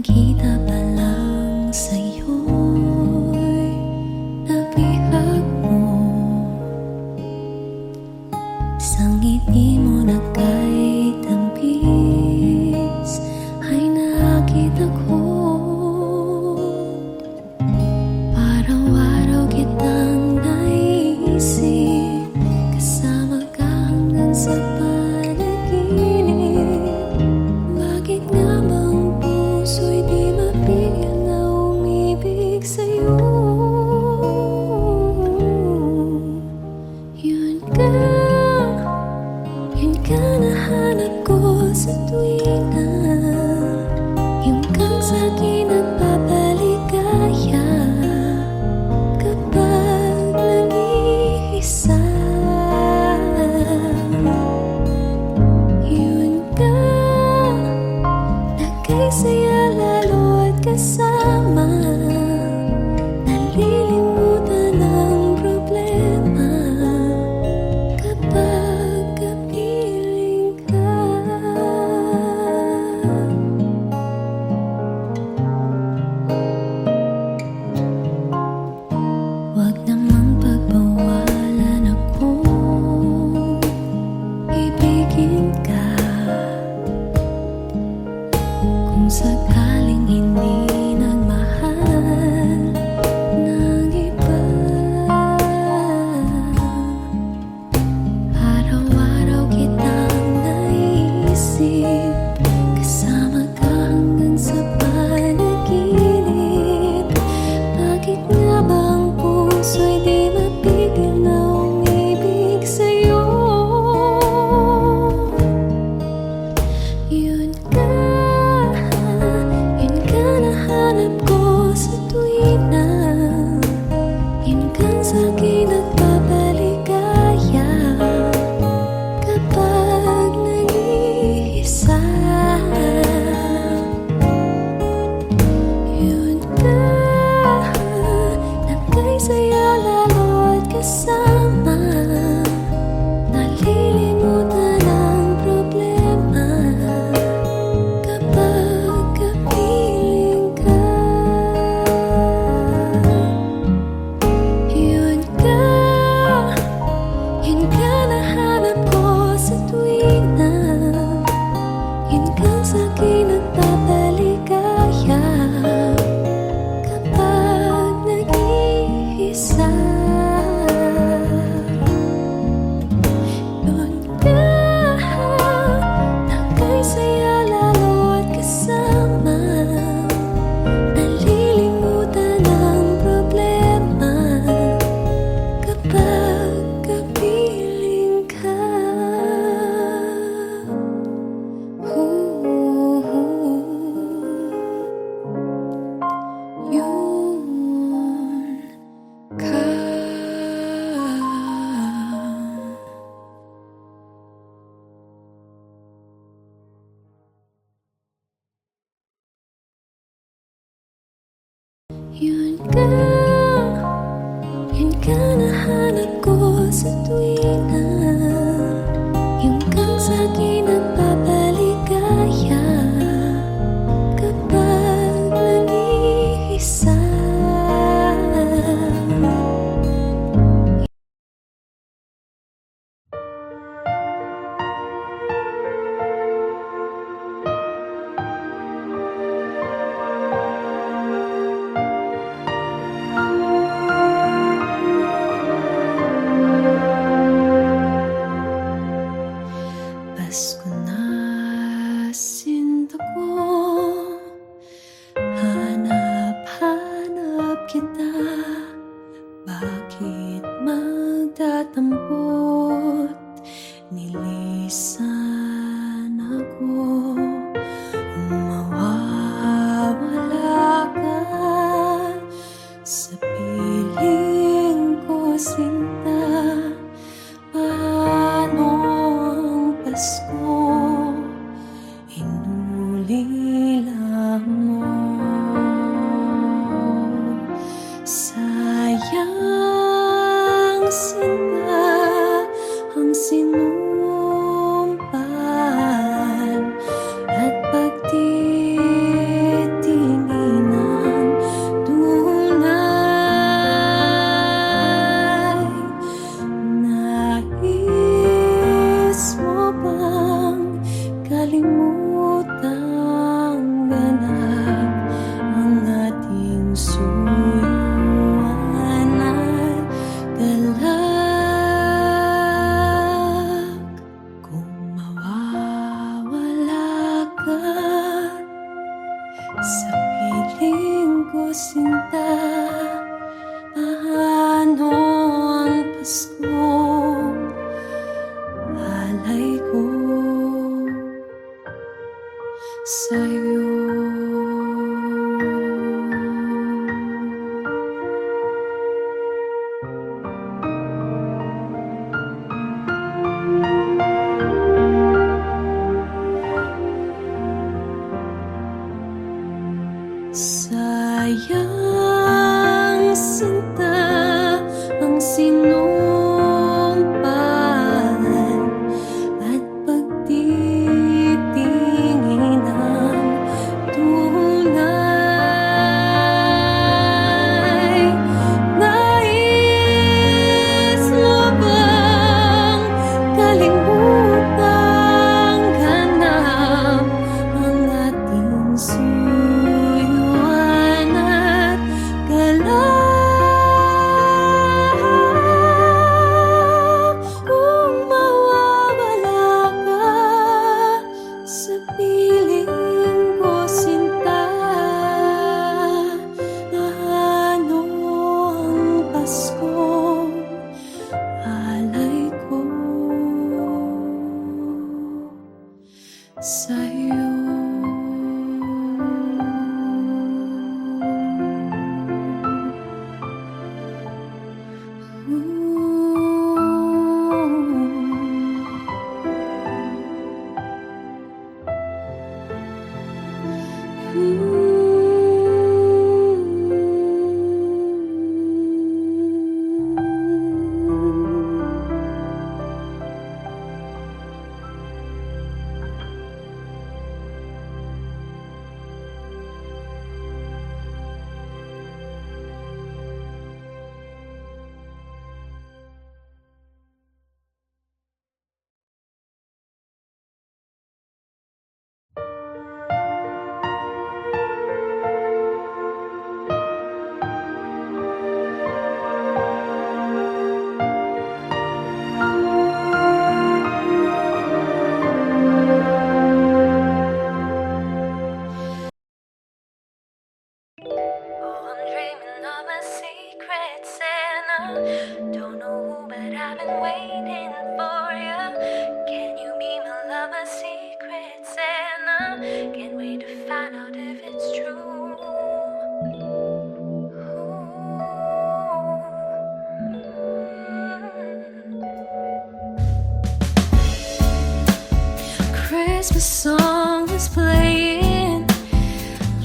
Kita pa lang sa'yo'y nabihag mo. Sa ngiti mo na kay tampis ay nakita ko. Araw-araw kitang naisip, kasama ka hanggang sa panaginip. Bakit nga bang puso'y di mapigil na umibig sa'yo? Yun ka nahanap ko sa tuwina, yung kang sa'kin nagpapaligaya kapag nag-iisa. Yun ka, nagkasaya lalo at kasama, nalilimutan ang problema kapag kapiling ka. Huwag namang pagbawalan akong ibigin ka. Kung sakaling hindi nagmahal ng iba, araw-araw kitang naisip, kasama ka hanggang sa panaginip. Bakit nga bang puso'y di mapigil na umibig sa'yo? Yun ka nahanap ko sa tuwina, yun kang sa'kin nagpapaligaya kapag nag-iisa. Yun ka, nagkasaya lalo at kasama, nalilimutan ang problema kapag kapiling ka. Yun ka nahanap ko sa tuwina, yun kang sa'kin nagpapaligaya kapag nag-iisa. Yun ka, nagkasaya lalo at kasama, nalilimutan ang problema kapag kapiling ka. Yun ka. Yun ka nahanap ko sa tuwina, yung kang sa'kin nagpapaligaya kapag nag-iisa. Pasko na sinta ko, hanap-hanap kita. Bakit magtatampot, nilisan ako, mawawala ka sa piling ko, sinta. Paano ang Pasko, inulila mo? Sayang, sinta, I've been waiting for you. Can you be my lover, secret Santa? Can't wait to find out if it's true. Christmas song is playing,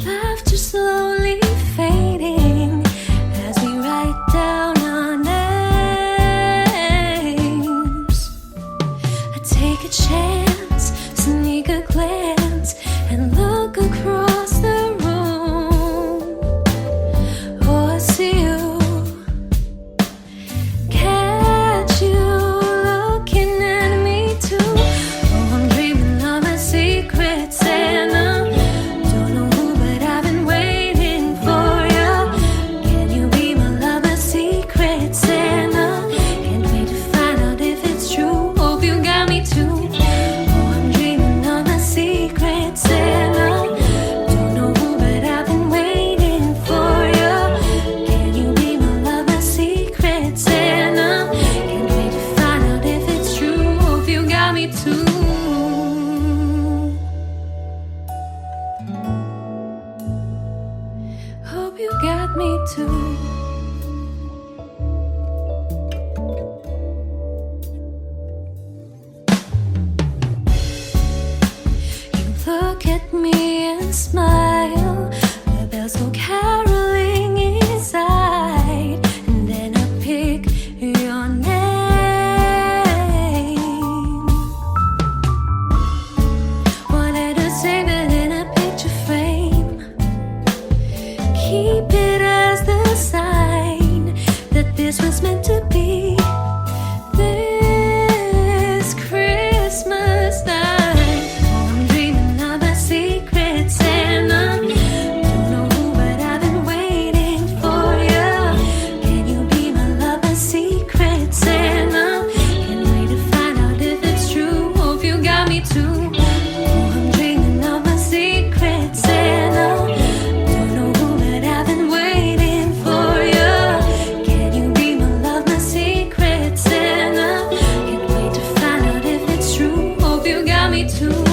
laughter slowly fading as we write down our names. I take a chance, sneak a glance, and look across the room. Oh, I see you. Catch you looking at me too. Oh, I'm dreaming of a secret Santa. Don't know who, but I've been waiting for you. Can you be my lover, secret Santa? Can't wait to find out if it's true. Hope you got me too. Oh, I'm dreaming of a secret Santa. Don't know who, but I've been waiting for you. Can you be my lover, secret Santa? Can't wait to find out if it's true. Hope you got me too. Hope you got me too. You look at me and smile. The bells go caroling inside, and then I pick your name. Wanted to save it in a picture frame. Keep it as the sign that this was meant to be. This Christmas night, oh, I'm dreaming of a secret Santa. Don't know who, but I've been waiting for you. Can you be my lover, secret Santa? Can't wait to find out if it's true. Hope you got me too. Oh, I'm dreaming of a secret Santa. Don't know who, but I've been waiting for you. Can you be my lover, secret Santa? Can't wait to find out if it's true. Hope you got me too.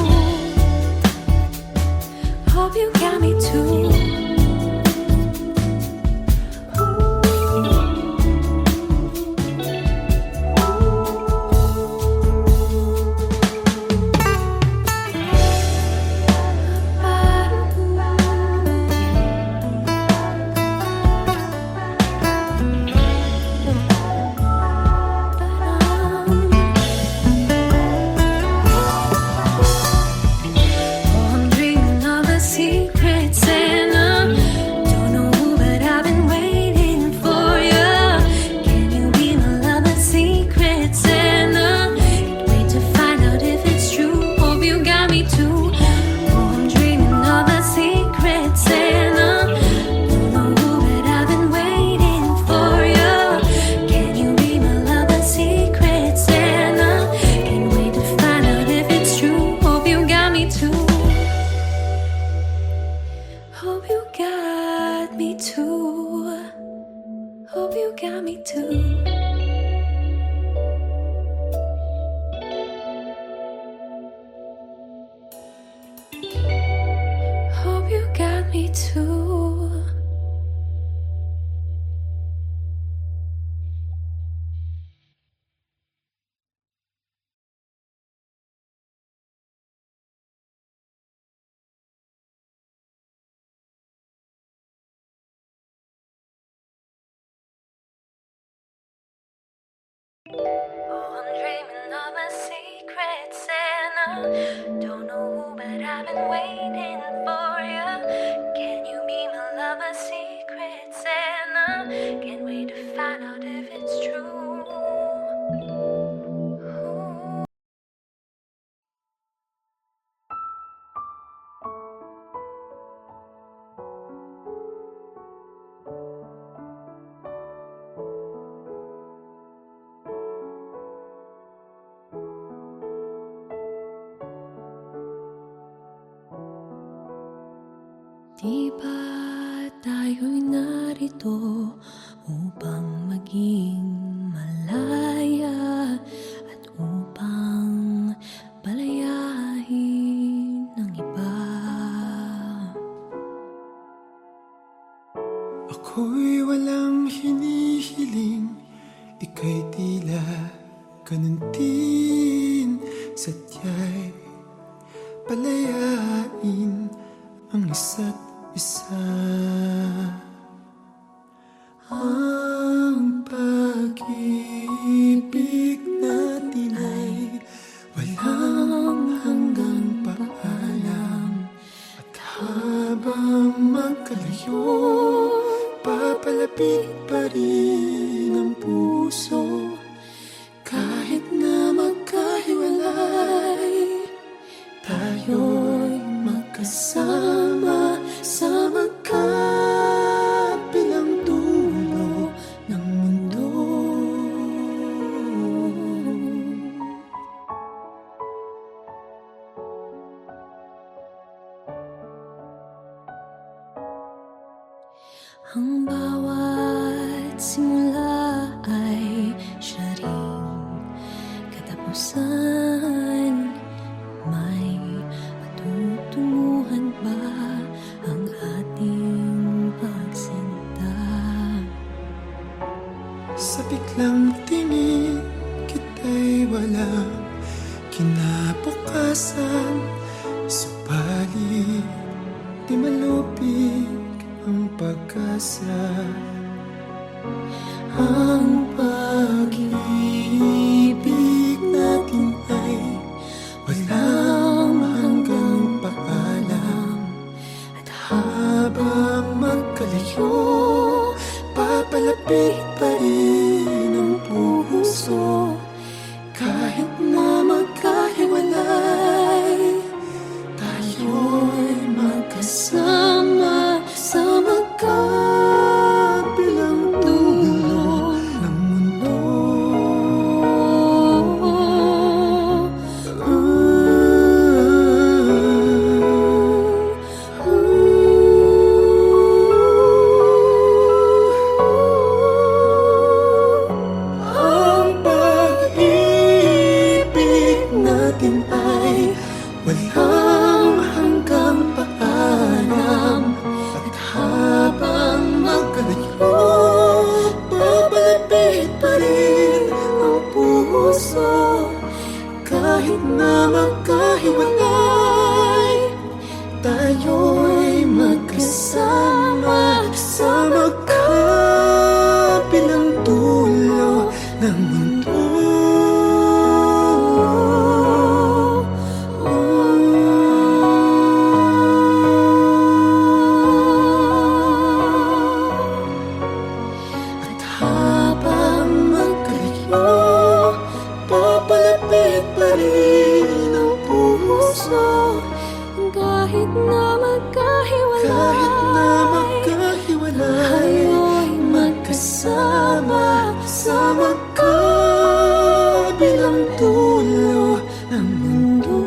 Hope you got me too. Oh, I'm dreaming of a secret Santa. Don't know who, but I've been waiting for you. Can you be my lover, secret Santa? Can't wait to find out if it's true. Hope you got me too. Oh, I'm dreaming of a secret Santa. Don't know who, but I've been waiting for you. Can you be my lover, secret Santa? Can't wait to find out if it's true. Hope you got me too. Hope you got me too. Hope you got me too. Hope you got me too. Oh, I'm dreaming of a secret Santa. Don't know who, but I've been waiting for you. Can you be my lover, secret Santa? Can't wait to find out if it's true. Di ba tayo'y narito upang maging malaya? ganun din sadya'y palayain ang isa't isa. Ang pag-ibig natin ay walang hanggang paalam, at habang magkalayo, papalapit pa rin ang puso. Kahit na magkahiwalay, tayo'y magkasama sa magkabilang dulo ng mundo. Ang bawat simula ay siya ring katapusan. May matutunguhan ba ang ating pagsinta? Sa biglang tingin kita'y walang kinabukasan, subalit di malupig ang pag-asa. Ang pag-ibig natin ay walang hanggang paalam, at habang magkalayo, papalapit pa rin ang puso. Kahit na magkahiwalay, tayo'y magkasama sa magkabilang dulo ng mundo. Ang pag-ibig natin ay walang hanggang paalam, at habang magkalayo, papalapit pa rin ang puso. Kahit na magkahiwalay, tayo'y magkasama sa magkabilang dulo ng mundo. At habang magkalayo, papalapit pa rin ang puso. Kahit na Kahit na magkahiwalay, magkahiwalay, tayo'y magkasama sa magkabilang dulo ng mundo.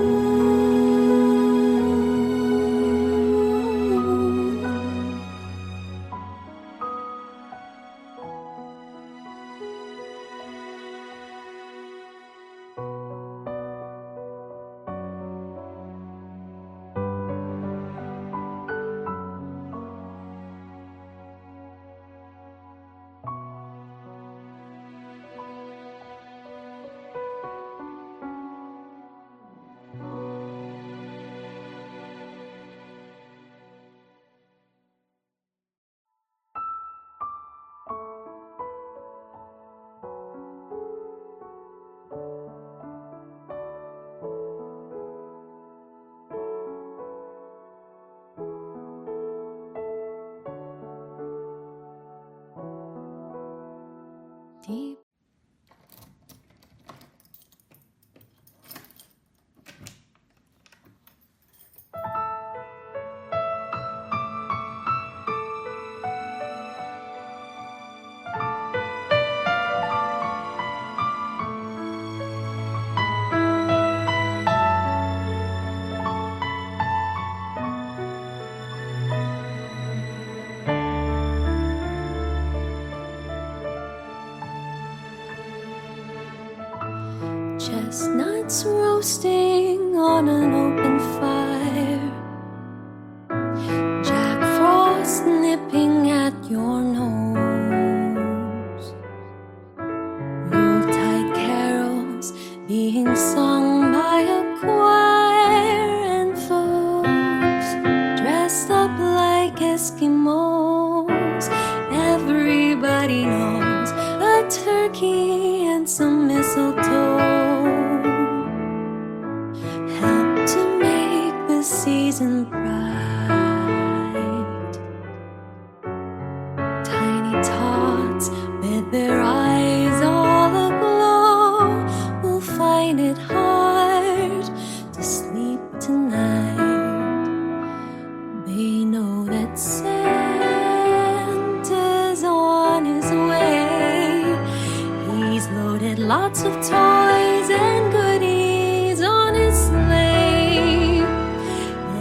deep. Chestnuts roasting on an open fire, Jack Frost nipping at your nose, Yuletide carols mistletoe help to make the season bright. Tiny tots with their eyes all aglow will find it hard to sleep tonight. They know that Santa's on his way. He's loaded lots of toys and goodies on his sleigh.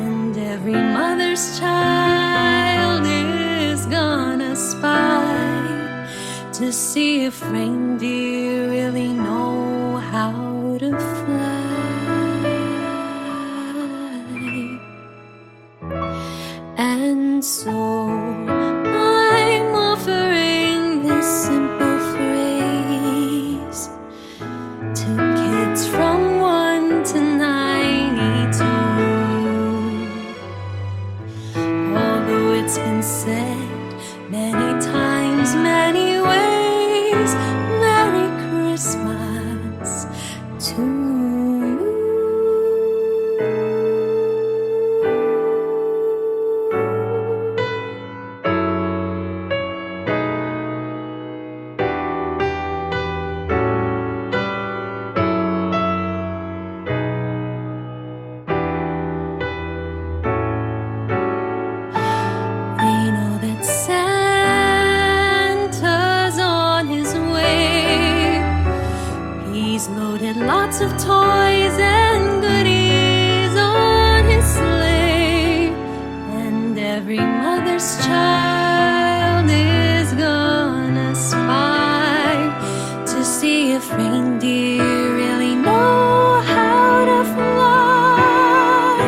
And every mother's child is gonna spy to see if reindeer really know how to fly. And so I'm offering this simple phrase to kids from 1 to 92. Although it's been said many times, many ways, Merry Christmas to you. They know that Santa's on his way. He's loaded lots of toys and goodies on his sleigh. And every mother's child is gonna spy to see if reindeer really know how to fly.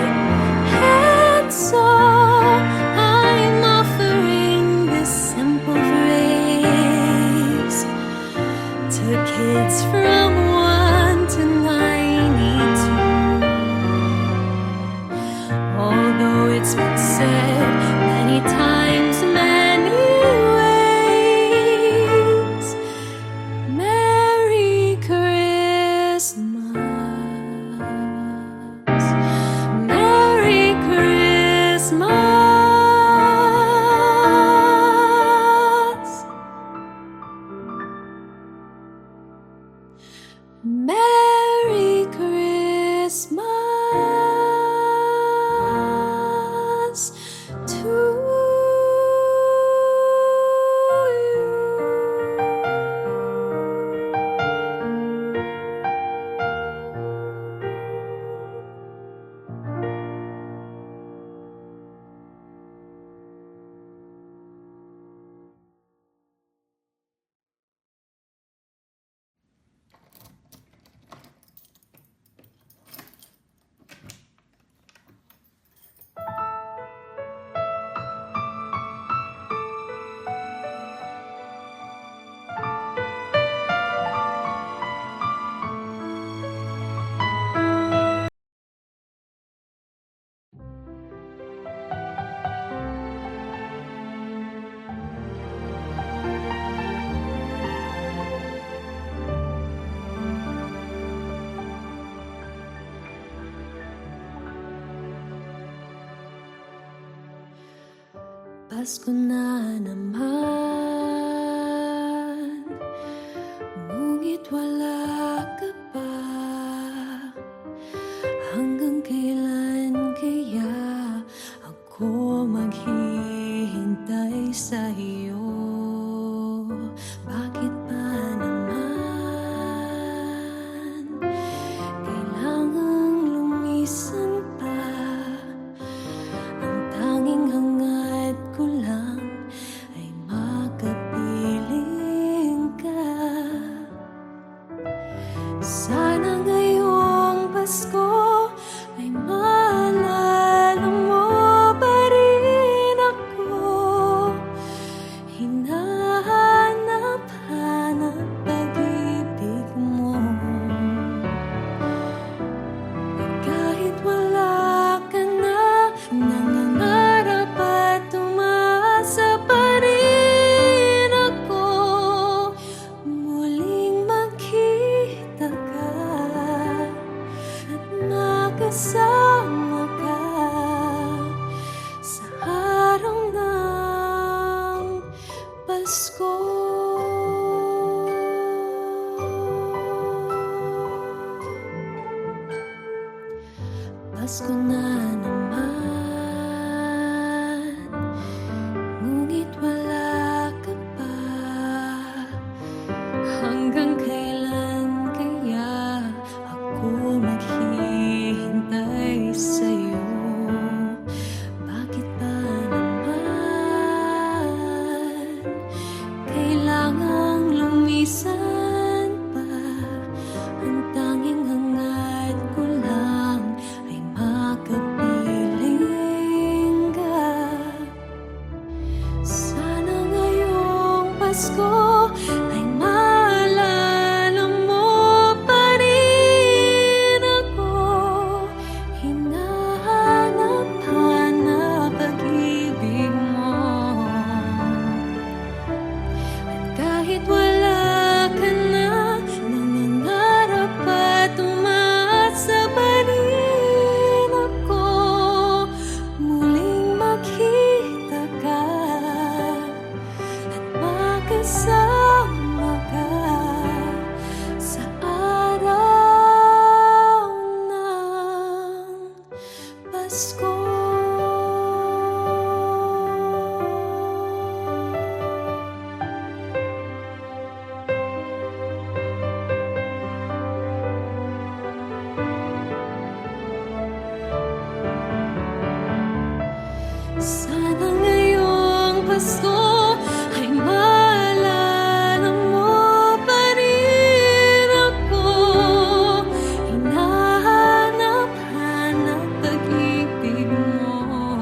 And so I'm offering this simple phrase to kids from 1 to 92. Although it's been said many times, many ways, Merry Christmas, Merry Christmas, Merry Christmas to you. Pasko na naman, ngunit wala ka pa. Hanggang kailan kaya ako maghihintay sa iyo? Bakit ba naman kailangang lumisan pa? Ang tanging hangad ko lang ay makapiling ka. Sana ngayong Pasko ay maalala mo pa rin ako. Hinahanap-hanap pag-ibig mo. Kahit wala ka na, nangangarap at umasa pa rin ako. Muling magkita makasama ka sa araw ng Pasko. Pasko na naman, ngunit wala ka pa. Hanggang kailan kaya ako maghihintay sa'yo? Bakit ba naman kailangang lumisan pa? Ang tanging hangad ko lang ay makapiling ka. Sana ngayong Pasko ay maalala mo pa rin ako. Hinahanap-hanap pag-ibig mo. At kahit wala ka na, nangangarap at umasa pa rin ako. Muling makita ka at makasama ka sa araw ng Pasko. Sana ngayong Pasko ay maalala mo pa rin ako. Hinahanap-hanap pag-ibig mo.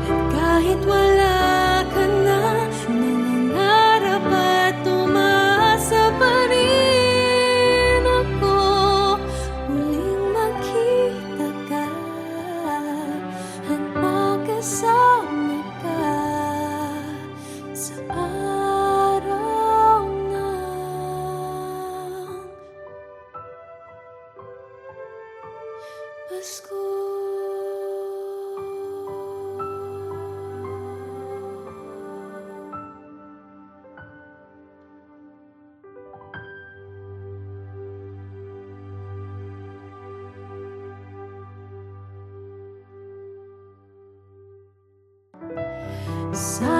At kahit wala ka na, nangangarap at umasa pa rin ako. Muling makita ka at makasama ka sa araw ng Pasko. Sa